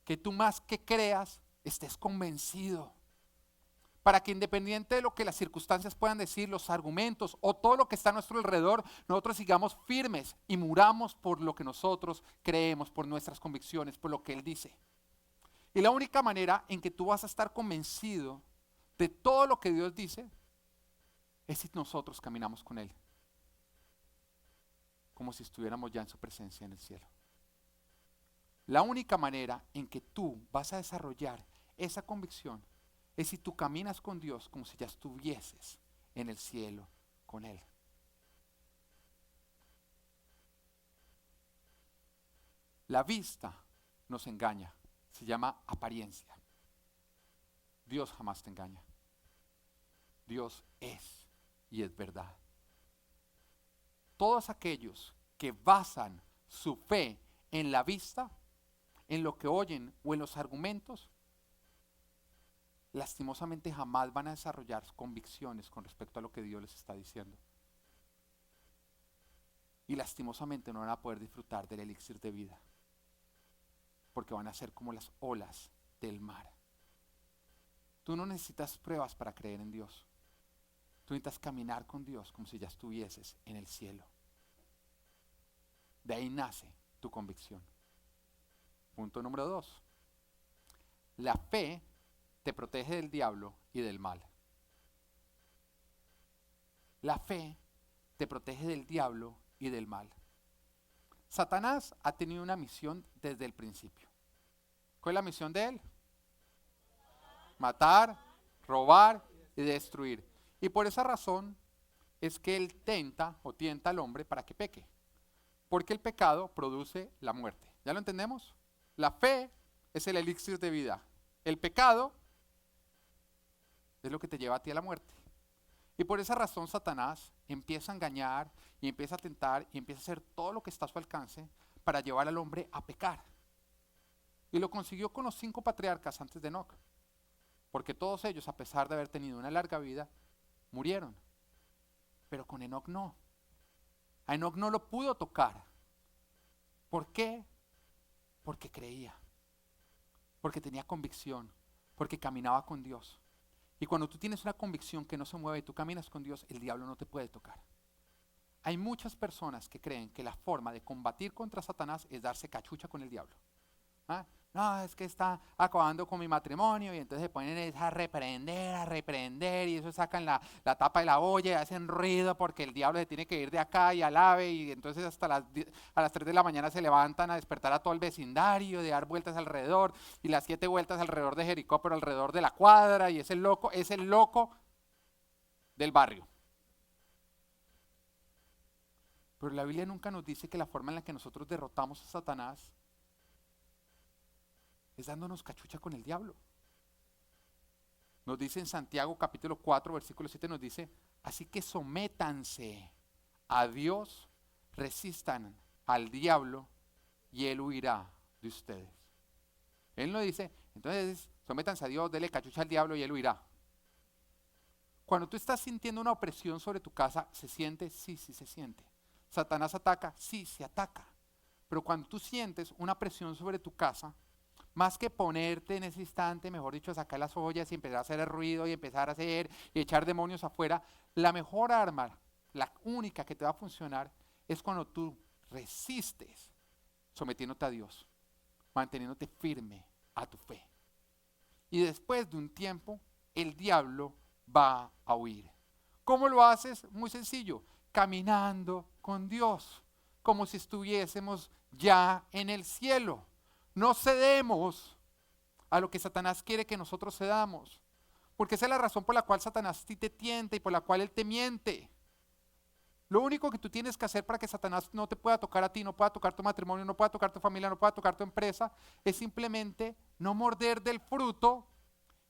que tú más que creas, estés convencido. Para que independiente de lo que las circunstancias puedan decir, los argumentos o todo lo que está a nuestro alrededor, nosotros sigamos firmes y muramos por lo que nosotros creemos, por nuestras convicciones, por lo que Él dice. Y la única manera en que tú vas a estar convencido de todo lo que Dios dice, es si nosotros caminamos con Él. Como si estuviéramos ya en su presencia en el cielo. La única manera en que tú vas a desarrollar esa convicción es si tú caminas con Dios como si ya estuvieses en el cielo con Él. La vista nos engaña, se llama apariencia. Dios jamás te engaña. Dios es y es verdad. Todos aquellos que basan su fe en la vista, en lo que oyen o en los argumentos, lastimosamente jamás van a desarrollar convicciones con respecto a lo que Dios les está diciendo. Y lastimosamente no van a poder disfrutar del elixir de vida, porque van a ser como las olas del mar. Tú no necesitas pruebas para creer en Dios. Tú necesitas caminar con Dios como si ya estuvieses en el cielo. De ahí nace tu convicción. Punto número 2. La fe te protege del diablo y del mal. La fe te protege del diablo y del mal. Satanás ha tenido una misión desde el principio. ¿Cuál es la misión de él? Matar, robar y destruir. Y por esa razón es que él tienta al hombre para que peque. Porque el pecado produce la muerte. ¿Ya lo entendemos? La fe es el elixir de vida. El pecado es lo que te lleva a ti a la muerte. Y por esa razón Satanás empieza a engañar y empieza a tentar y empieza a hacer todo lo que está a su alcance para llevar al hombre a pecar. Y lo consiguió con los 5 patriarcas antes de Enoc. Porque todos ellos, a pesar de haber tenido una larga vida, murieron. Pero con Enoc no. A Enoc no lo pudo tocar. ¿Por qué? Porque creía. Porque tenía convicción. Porque caminaba con Dios. Y cuando tú tienes una convicción que no se mueve y tú caminas con Dios, el diablo no te puede tocar. Hay muchas personas que creen que la forma de combatir contra Satanás es darse cachucha con el diablo. ¿Ah? No, es que está acabando con mi matrimonio y entonces se ponen a reprender y eso sacan la tapa de la olla y hacen ruido porque el diablo se tiene que ir de acá y alabe y entonces hasta a las 3 de la mañana se levantan a despertar a todo el vecindario, de dar vueltas alrededor y las 7 vueltas alrededor de Jericó, pero alrededor de la cuadra y es el loco del barrio. Pero la Biblia nunca nos dice que la forma en la que nosotros derrotamos a Satanás es dándonos cachucha con el diablo. Nos dice en Santiago capítulo 4, versículo 7, nos dice, así que sométanse a Dios, resistan al diablo y él huirá de ustedes. Él no dice, entonces sométanse a Dios, dele cachucha al diablo y él huirá. Cuando tú estás sintiendo una opresión sobre tu casa, ¿se siente? Sí, sí se siente. ¿Satanás ataca? Sí, se ataca. Pero cuando tú sientes una presión sobre tu casa, más que ponerte en ese instante, mejor dicho, sacar las ollas y empezar a hacer el ruido y empezar a hacer y echar demonios afuera, la mejor arma, la única que te va a funcionar, es cuando tú resistes sometiéndote a Dios, manteniéndote firme a tu fe. Y después de un tiempo, el diablo va a huir. ¿Cómo lo haces? Muy sencillo, caminando con Dios, como si estuviésemos ya en el cielo. No cedemos a lo que Satanás quiere que nosotros cedamos, porque esa es la razón por la cual Satanás te tienta y por la cual él te miente. Lo único que tú tienes que hacer para que Satanás no te pueda tocar a ti, no pueda tocar tu matrimonio, no pueda tocar tu familia, no pueda tocar tu empresa, es simplemente no morder del fruto,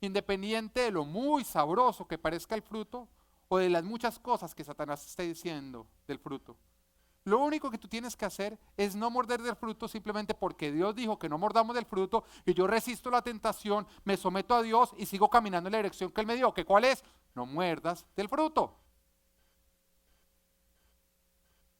independiente de lo muy sabroso que parezca el fruto o de las muchas cosas que Satanás esté diciendo del fruto. Lo único que tú tienes que hacer es no morder del fruto simplemente porque Dios dijo que no mordamos del fruto y yo resisto la tentación, me someto a Dios y sigo caminando en la dirección que Él me dio. ¿Que cuál es? No muerdas del fruto.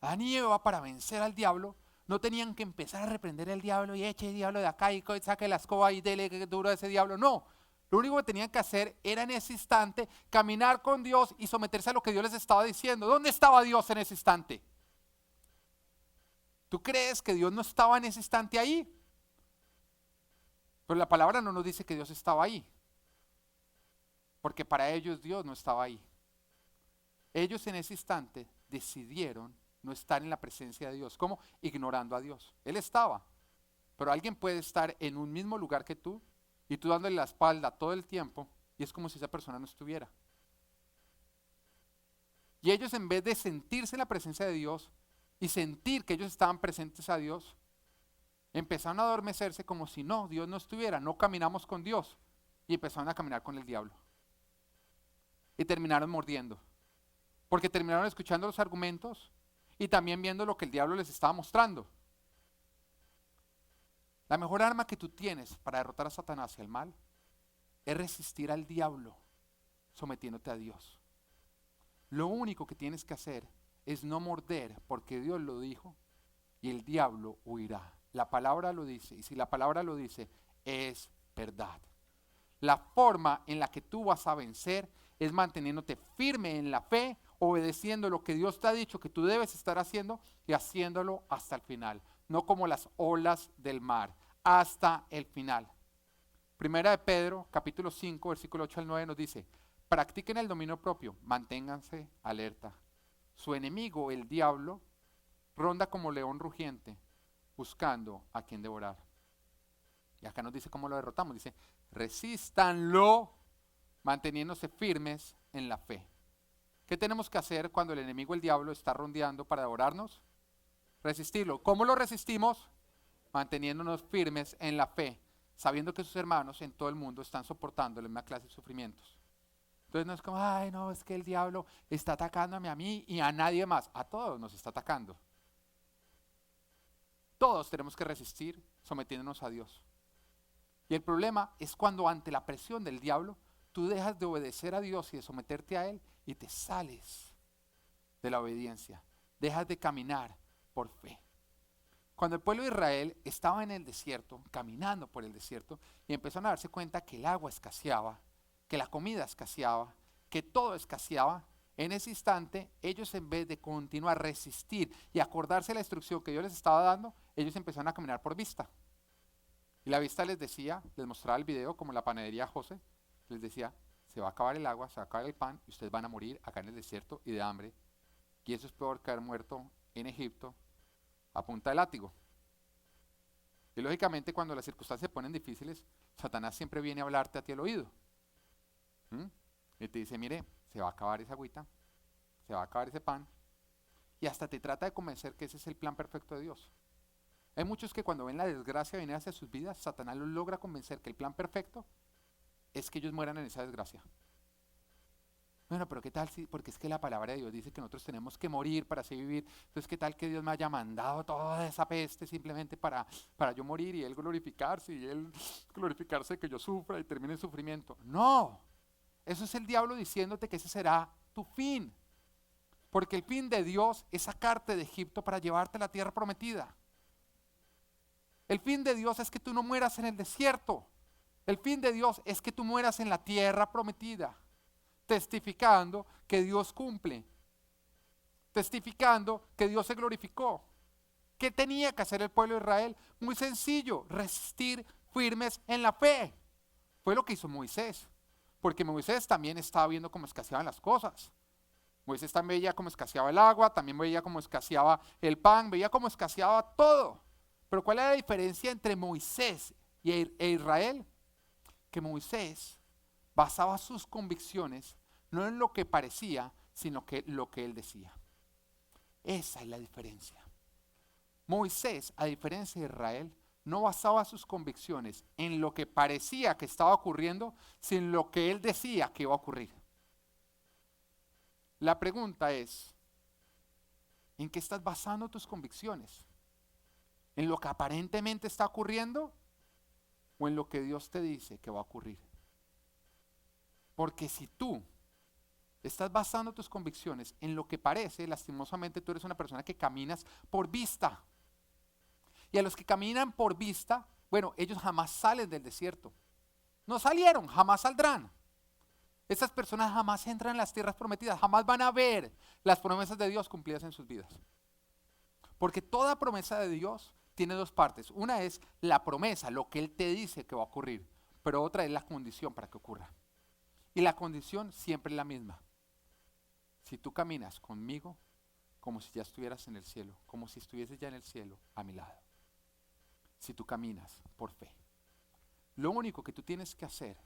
Adán y Eva, para vencer al diablo, no tenían que empezar a reprender al diablo y eche el diablo de acá y saque la escoba y dele duro a ese diablo. No, lo único que tenían que hacer era en ese instante caminar con Dios y someterse a lo que Dios les estaba diciendo. ¿Dónde estaba Dios en ese instante? ¿Tú crees que Dios no estaba en ese instante ahí? Pero la palabra no nos dice que Dios estaba ahí, porque para ellos Dios no estaba ahí. Ellos en ese instante decidieron no estar en la presencia de Dios. ¿Cómo? Ignorando a Dios. Él estaba, pero alguien puede estar en un mismo lugar que tú y tú dándole la espalda todo el tiempo y es como si esa persona no estuviera. Y ellos, en vez de sentirse en la presencia de Dios y sentir que ellos estaban presentes a Dios, empezaron a adormecerse como si no, Dios no estuviera, no caminamos con Dios, y empezaron a caminar con el diablo. Y terminaron mordiendo, porque terminaron escuchando los argumentos y también viendo lo que el diablo les estaba mostrando. La mejor arma que tú tienes para derrotar a Satanás y al mal es resistir al diablo sometiéndote a Dios. Lo único que tienes que hacer es no morder, porque Dios lo dijo, y el diablo huirá. La palabra lo dice, y si la palabra lo dice, es verdad. La forma en la que tú vas a vencer es manteniéndote firme en la fe, obedeciendo lo que Dios te ha dicho que tú debes estar haciendo y haciéndolo hasta el final. No como las olas del mar, hasta el final. Primera de Pedro, capítulo 5, versículo 8 al 9 nos dice, practiquen el dominio propio, manténganse alerta. Su enemigo, el diablo, ronda como león rugiente, buscando a quien devorar. Y acá nos dice cómo lo derrotamos. Dice, resístanlo manteniéndose firmes en la fe. ¿Qué tenemos que hacer cuando el enemigo, el diablo, está rondeando para devorarnos? Resistirlo. ¿Cómo lo resistimos? Manteniéndonos firmes en la fe, sabiendo que sus hermanos en todo el mundo están soportando la misma clase de sufrimientos. Entonces no es como, ay no, es que el diablo está atacándome a mí y a nadie más. A todos nos está atacando. Todos tenemos que resistir sometiéndonos a Dios. Y el problema es cuando ante la presión del diablo, tú dejas de obedecer a Dios y de someterte a Él y te sales de la obediencia. Dejas de caminar por fe. Cuando el pueblo de Israel estaba en el desierto, caminando por el desierto, y empezaron a darse cuenta que el agua escaseaba, que la comida escaseaba, que todo escaseaba, en ese instante ellos, en vez de continuar a resistir y acordarse de la instrucción que Dios les estaba dando, ellos empezaron a caminar por vista. Y la vista les decía, les mostraba el video como la panadería José, les decía, se va a acabar el agua, se va a acabar el pan y ustedes van a morir acá en el desierto y de hambre. Y eso es peor que haber muerto en Egipto a punta de látigo. Y lógicamente cuando las circunstancias se ponen difíciles, Satanás siempre viene a hablarte a ti al oído. Y te dice, mire, se va a acabar esa agüita, se va a acabar ese pan. Y hasta te trata de convencer que ese es el plan perfecto de Dios. Hay muchos que cuando ven la desgracia venir hacia sus vidas, Satanás los logra convencer que el plan perfecto es que ellos mueran en esa desgracia. Bueno, pero ¿qué tal si, porque es que la palabra de Dios dice que nosotros tenemos que morir para así vivir? Entonces, ¿qué tal que Dios me haya mandado toda esa peste simplemente para yo morir y Él glorificarse y Él glorificarse de que yo sufra y termine en sufrimiento? No, eso es el diablo diciéndote que ese será tu fin. Porque el fin de Dios es sacarte de Egipto para llevarte a la tierra prometida. El fin de Dios es que tú no mueras en el desierto. El fin de Dios es que tú mueras en la tierra prometida, testificando que Dios cumple, testificando que Dios se glorificó. ¿Qué tenía que hacer el pueblo de Israel? Muy sencillo, resistir firmes en la fe. Fue lo que hizo Moisés, porque Moisés también estaba viendo cómo escaseaban las cosas. Moisés también veía cómo escaseaba el agua, también veía cómo escaseaba el pan, veía cómo escaseaba todo. Pero ¿cuál era la diferencia entre Moisés e Israel? Que Moisés basaba sus convicciones no en lo que parecía, sino que lo que él decía. Esa es la diferencia. Moisés, a diferencia de Israel, no basaba sus convicciones en lo que parecía que estaba ocurriendo, sino en lo que él decía que iba a ocurrir. La pregunta es, ¿en qué estás basando tus convicciones? ¿En lo que aparentemente está ocurriendo o en lo que Dios te dice que va a ocurrir? Porque si tú estás basando tus convicciones en lo que parece, lastimosamente tú eres una persona que caminas por vista. Y a los que caminan por vista, bueno, ellos jamás salen del desierto. No salieron, jamás saldrán. Estas personas jamás entran en las tierras prometidas, jamás van a ver las promesas de Dios cumplidas en sus vidas. Porque toda promesa de Dios tiene dos partes. Una es la promesa, lo que Él te dice que va a ocurrir, pero otra es la condición para que ocurra. Y la condición siempre es la misma. Si tú caminas conmigo, como si ya estuvieras en el cielo, como si estuvieses ya en el cielo a mi lado. Si tú caminas por fe. Lo único que tú tienes que hacer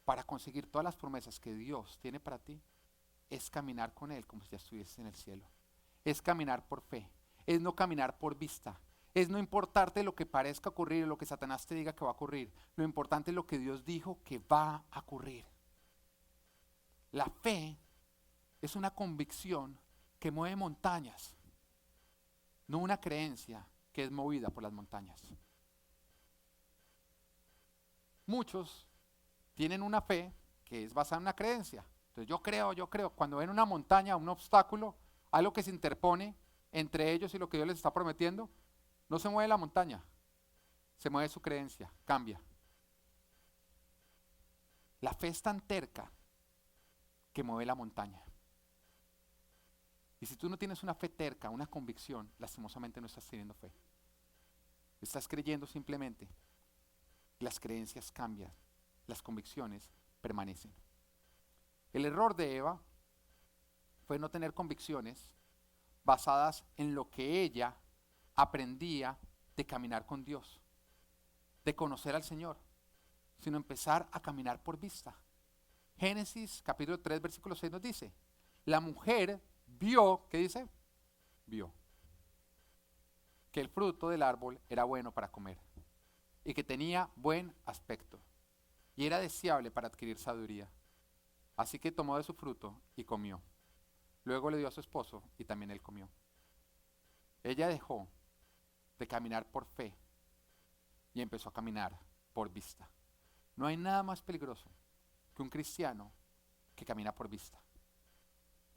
para conseguir todas las promesas que Dios tiene para ti es caminar con Él como si ya estuvieses en el cielo. Es caminar por fe, es no caminar por vista, es no importarte lo que parezca ocurrir, lo que Satanás te diga que va a ocurrir. Lo importante es lo que Dios dijo que va a ocurrir. La fe es una convicción que mueve montañas, no una creencia que es movida por las montañas. Muchos tienen una fe que es basada en una creencia. Entonces yo creo. Cuando ven una montaña, un obstáculo, algo que se interpone entre ellos y lo que Dios les está prometiendo, no se mueve la montaña, se mueve su creencia, cambia. La fe es tan terca que mueve la montaña. Y si tú no tienes una fe terca, una convicción, lastimosamente no estás teniendo fe. Estás creyendo simplemente. Las creencias cambian, las convicciones permanecen. El error de Eva fue no tener convicciones basadas en lo que ella aprendía de caminar con Dios, de conocer al Señor, sino empezar a caminar por vista. Génesis capítulo 3 versículo 6 nos dice, la mujer vio, ¿qué dice? Vio que el fruto del árbol era bueno para comer y que tenía buen aspecto y era deseable para adquirir sabiduría. Así que tomó de su fruto y comió. Luego le dio a su esposo y también él comió. Ella dejó de caminar por fe y empezó a caminar por vista. No hay nada más peligroso que un cristiano que camina por vista.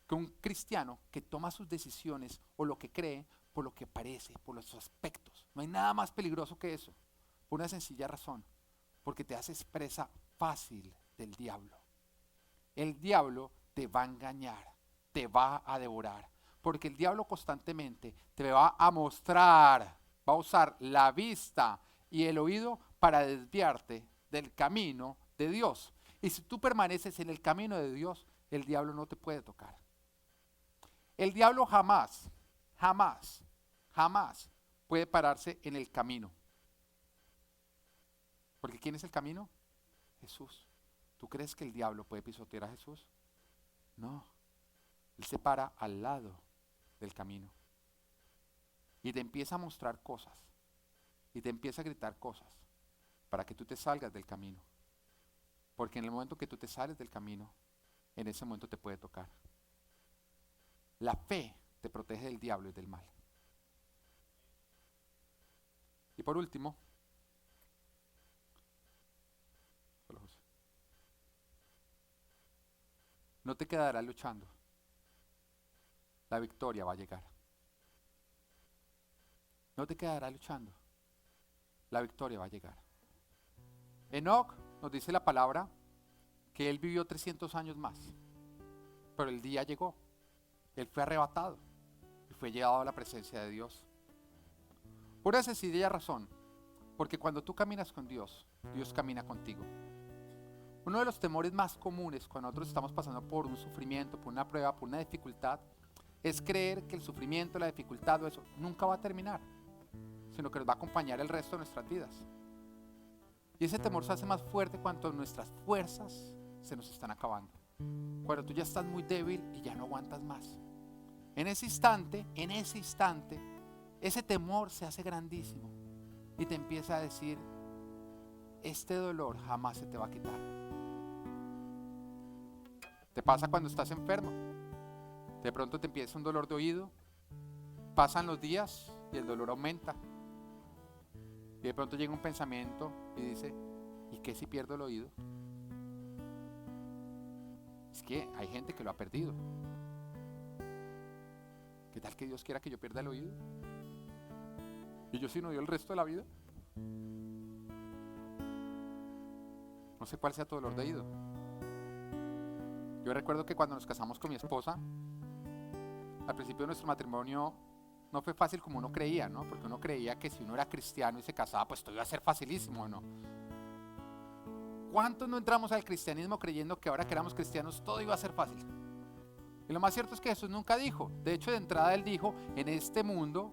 Que un cristiano que toma sus decisiones o lo que cree por lo que parece, por los aspectos. No hay nada más peligroso que eso. Por una sencilla razón. Porque te haces presa fácil del diablo. El diablo te va a engañar, te va a devorar. Porque el diablo constantemente te va a mostrar, va a usar la vista y el oído para desviarte del camino de Dios. Y si tú permaneces en el camino de Dios, el diablo no te puede tocar. El diablo jamás, jamás, jamás puede pararse en el camino. Porque ¿quién es el camino? Jesús. ¿Tú crees que el diablo puede pisotear a Jesús? No. Él se para al lado del camino. Y te empieza a mostrar cosas. Y te empieza a gritar cosas. Para que tú te salgas del camino. Porque en el momento que tú te sales del camino, en ese momento te puede tocar. La fe te protege del diablo y del mal. Y por último, no te quedarás luchando. La victoria va a llegar. No te quedarás luchando. La victoria va a llegar. Enoc nos dice la palabra que él vivió 300 años más. Pero el día llegó. Él fue arrebatado y fue llevado a la presencia de Dios. Por esa sencilla razón, porque cuando tú caminas con Dios, Dios camina contigo. Uno de los temores más comunes cuando nosotros estamos pasando por un sufrimiento, por una prueba, por una dificultad, es creer que el sufrimiento, la dificultad o eso nunca va a terminar, sino que nos va a acompañar el resto de nuestras vidas. Y ese temor se hace más fuerte cuando nuestras fuerzas se nos están acabando. Cuando tú ya estás muy débil y ya no aguantas más. En ese instante, ese temor se hace grandísimo y te empieza a decir, este dolor jamás se te va a quitar. Te pasa cuando estás enfermo. De pronto te empieza un dolor de oído. Pasan los días y el dolor aumenta. Y de pronto llega un pensamiento y dice, ¿y qué si pierdo el oído? Es que hay gente que lo ha perdido. ¿Qué tal que Dios quiera que yo pierda el oído? ¿Y yo sin oído el resto de la vida? No sé cuál sea tu dolor de oído. Yo recuerdo que cuando nos casamos con mi esposa, al principio de nuestro matrimonio no fue fácil como uno creía, ¿no? Porque uno creía que si uno era cristiano y se casaba, pues todo iba a ser facilísimo, ¿no? ¿Cuántos no entramos al cristianismo creyendo que ahora que éramos cristianos todo iba a ser fácil? Y lo más cierto es que Jesús nunca dijo. De hecho, de entrada Él dijo, en este mundo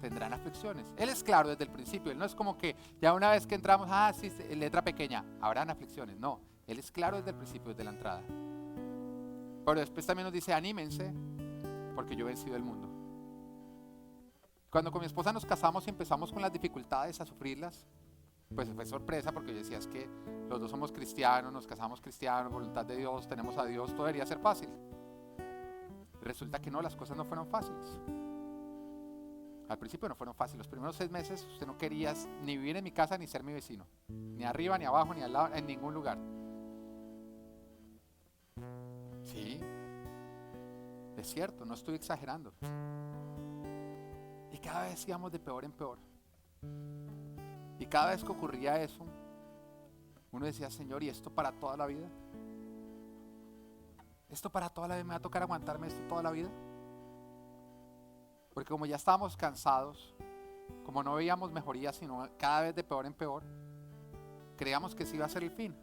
tendrán aflicciones. Él es claro desde el principio. Él no es como que ya una vez que entramos, sí, letra pequeña, habrán aflicciones. No, Él es claro desde el principio, desde la entrada. Pero después también nos dice, anímense, porque yo he vencido el mundo. Cuando con mi esposa nos casamos y empezamos con las dificultades a sufrirlas, pues fue sorpresa porque yo decía, es que los dos somos cristianos, nos casamos cristianos, voluntad de Dios, tenemos a Dios, todo debería ser fácil. Y resulta que no, las cosas no fueron fáciles. Al principio no fueron fáciles. Los primeros 6 meses usted no quería ni vivir en mi casa ni ser mi vecino. Ni arriba, ni abajo, ni al lado, en ningún lugar. Sí, es cierto, no estoy exagerando. Y cada vez íbamos de peor en peor. Y cada vez que ocurría eso, uno decía, Señor, ¿y esto para toda la vida? ¿Esto para toda la vida? ¿Me va a tocar aguantarme esto toda la vida? Porque como ya estábamos cansados, como no veíamos mejoría, sino cada vez de peor en peor, creíamos que ese iba a ser el fin.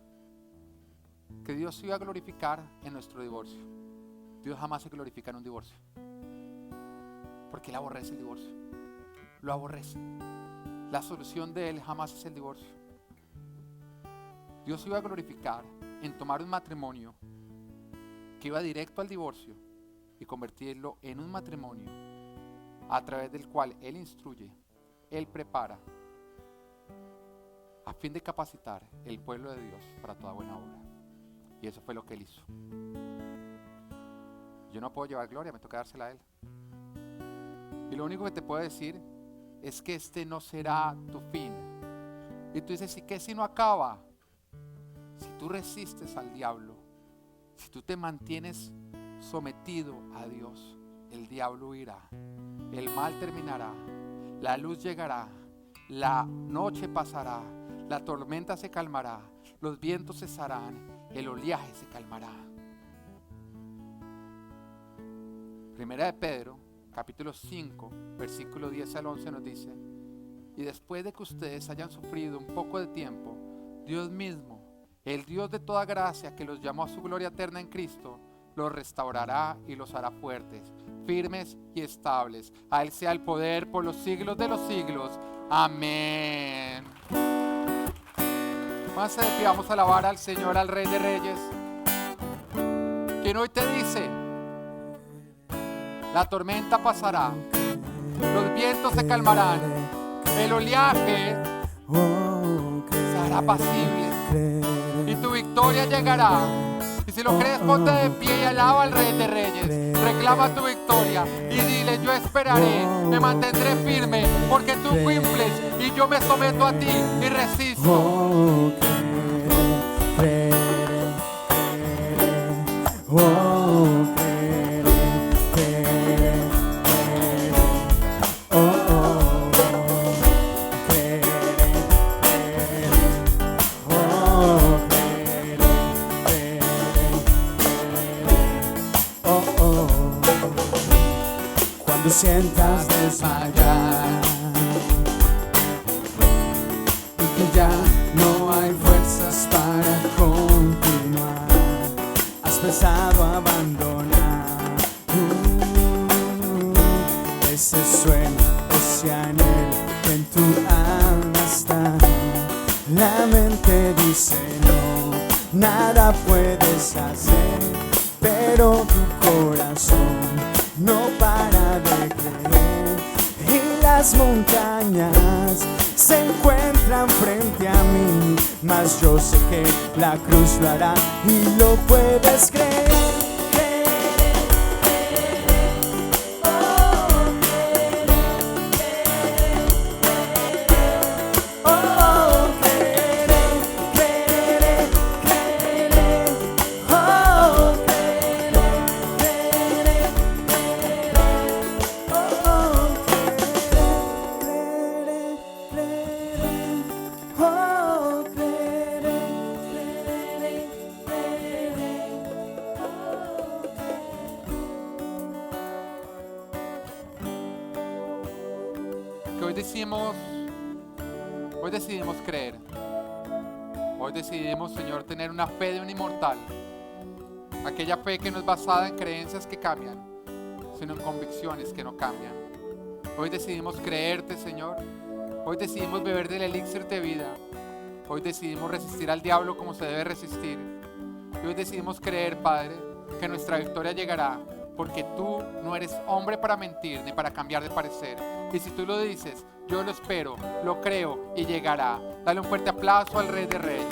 Que Dios se iba a glorificar en nuestro divorcio. Dios jamás se glorifica en un divorcio. Porque Él aborrece el divorcio. Lo aborrece. La solución de Él jamás es el divorcio. Dios se iba a glorificar en tomar un matrimonio que iba directo al divorcio y convertirlo en un matrimonio a través del cual Él instruye, Él prepara, a fin de capacitar el pueblo de Dios para toda buena obra. Y eso fue lo que Él hizo. Yo no puedo llevar gloria, me toca dársela a Él. Y lo único que te puedo decir es que este no será tu fin. Y tú dices, ¿y qué si no acaba? Si tú resistes al diablo, si tú te mantienes sometido a Dios, el diablo huirá, el mal terminará, la luz llegará, la noche pasará, la tormenta se calmará, los vientos cesarán, el oleaje se calmará. Primera de Pedro, capítulo 5, versículo 10 al 11 nos dice, y después de que ustedes hayan sufrido un poco de tiempo, Dios mismo, el Dios de toda gracia que los llamó a su gloria eterna en Cristo, los restaurará y los hará fuertes, firmes y estables. A Él sea el poder por los siglos de los siglos. Amén. Más de pie, vamos a alabar al Señor, al Rey de Reyes, quien hoy te dice, la tormenta pasará, los vientos se calmarán, el oleaje se hará apacible y tu victoria llegará. lo crees, ponte de pie y alaba al Rey de Reyes. Reclama tu victoria y dile: yo esperaré, me mantendré firme, porque tú cumples y yo me someto a ti y resisto. Cuando sientas desmayar y que ya no hay fuerzas para continuar, has pensado abandonar ese sueño, ese anhelo que en tu alma está. La mente dice no, nada puedes hacer, pero tu corazón no para de creer, y las montañas se encuentran frente a mí, mas yo sé que la cruz lo hará y lo puedes creer. Hoy decidimos creer. Hoy decidimos, Señor, tener una fe de un inmortal. Aquella fe que no es basada en creencias que cambian, sino en convicciones que no cambian. Hoy decidimos creerte, Señor. Hoy decidimos beber del elixir de vida. Hoy decidimos resistir al diablo como se debe resistir. Y hoy decidimos creer, Padre, que nuestra victoria llegará, porque tú no eres hombre para mentir ni para cambiar de parecer. Y si tú lo dices, yo lo espero, lo creo y llegará. Dale un fuerte aplauso al Rey de Reyes.